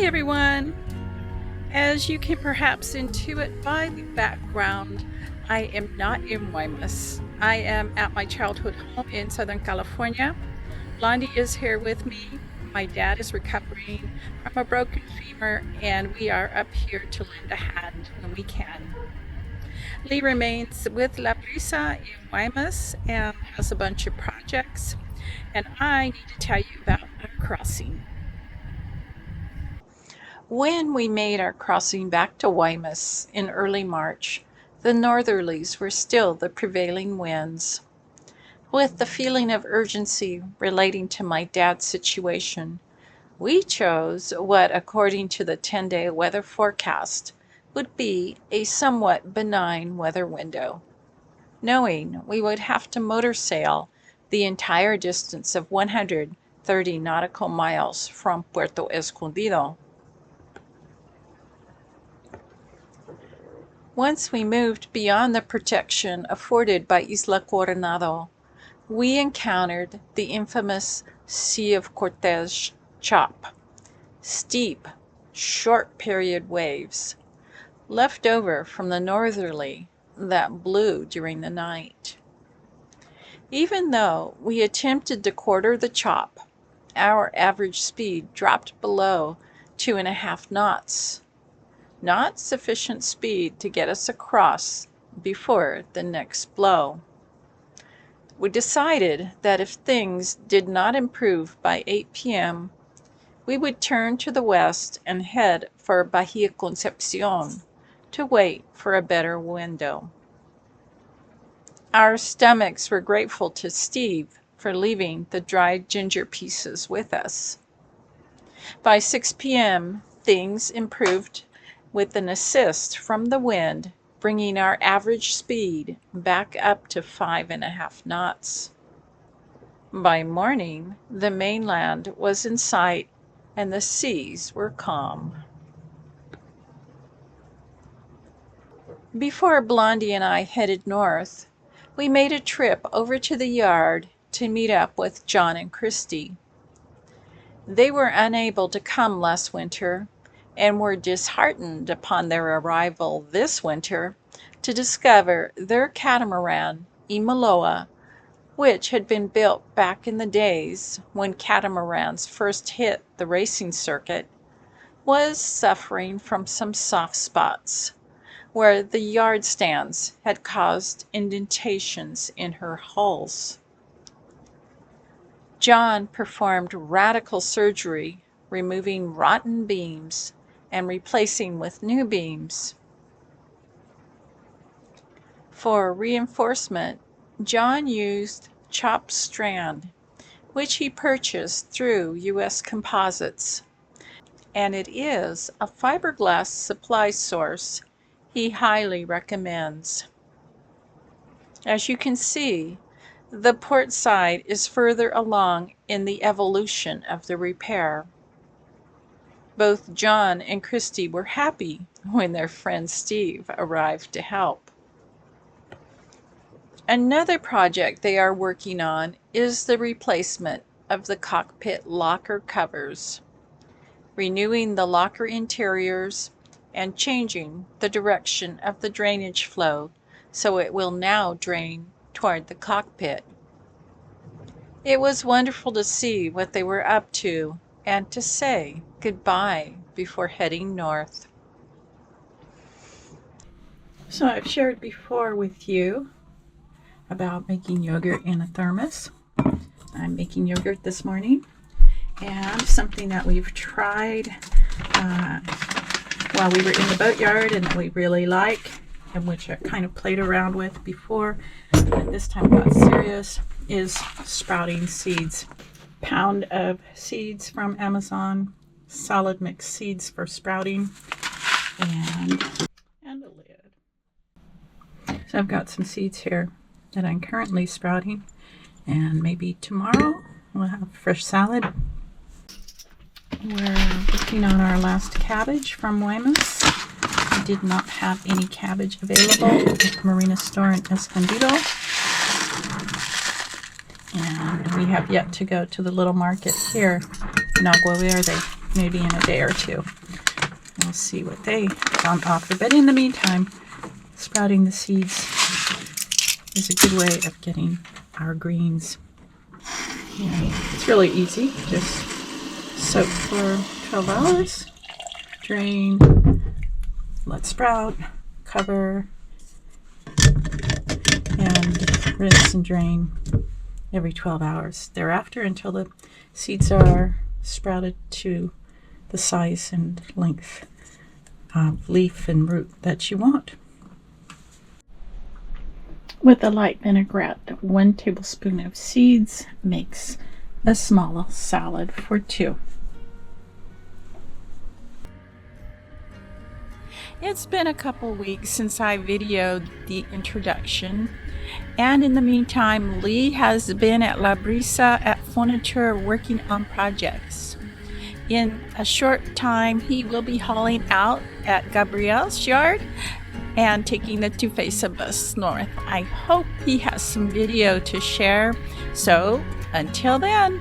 everyone! As you can perhaps intuit by the background, I am not in Guaymas. I am at my childhood home in Southern California. Blondie is here with me. My dad is recovering from a broken femur, and we are up here to lend a hand when we can. Lee remains with La Brisa in Guaymas and has a bunch of projects, and I need to tell you about our crossing. When we made our crossing back to Guaymas in early March, the northerlies were still the prevailing winds. With the feeling of urgency relating to my dad's situation, we chose what, according to the 10-day weather forecast, would be a somewhat benign weather window, knowing we would have to motor sail the entire distance of 130 nautical miles from Puerto Escondido. Once we moved beyond the protection afforded by Isla Coronado, we encountered the infamous Sea of Cortez chop, steep, short-period waves, left over from the northerly that blew during the night. Even though we attempted to quarter the chop, our average speed dropped below 2.5 knots. Not sufficient speed to get us across before the next blow. We decided that if things did not improve by 8 p.m., we would turn to the west and head for Baja Concepcion to wait for a better window. Our stomachs were grateful to Steve for leaving the dried ginger pieces with us. By 6 p.m., things improved with an assist from the wind, bringing our average speed back up to 5.5 knots. By morning, the mainland was in sight and the seas were calm. Before Blondie and I headed north, we made a trip over to the yard to meet up with John and Christy. They were unable to come last winter and were disheartened upon their arrival this winter to discover their catamaran, Imaloa, which had been built back in the days when catamarans first hit the racing circuit, was suffering from some soft spots where the yard stands had caused indentations in her hulls. John performed radical surgery, removing rotten beams and replacing with new beams. For reinforcement, John used chopped strand, which he purchased through U.S. Composites, and it is a fiberglass supply source he highly recommends. As you can see, the port side is further along in the evolution of the repair. Both John and Christy were happy when their friend Steve arrived to help. Another project they are working on is the replacement of the cockpit locker covers, renewing the locker interiors and changing the direction of the drainage flow so it will now drain toward the cockpit. It was wonderful to see what they were up to and to say goodbye before heading north. So I've shared before with you about making yogurt in a thermos. I'm making yogurt this morning, and something that we've tried while we were in the boatyard and that we really like, and which I kind of played around with before, but this time got serious, is sprouting seeds. Pound of seeds from Amazon, solid mixed seeds for sprouting, and a lid. So I've got some seeds here that I'm currently sprouting, and maybe tomorrow we'll have fresh salad. We're working on our last cabbage from Guaymas. We did not have any cabbage available at the Marina store in Escondido. And we have yet to go to the little market here in Agua Verde. maybe in a day or two. We'll see what they offer. But in the meantime, sprouting the seeds is a good way of getting our greens. And it's really easy. Just soak for 12 hours, drain, let sprout, cover, and rinse and drain every 12 hours thereafter until the seeds are sprouted to the size and length of leaf and root that you want. With a light vinaigrette, 1 tablespoon of seeds makes a small salad for 2. It's been a couple weeks since I videoed the introduction, and in the meantime, Lee has been at La Brisa at Furniture working on projects. In a short time, he will be hauling out at Gabrielle's yard and taking the Tufesa bus north. I hope he has some video to share. So until then,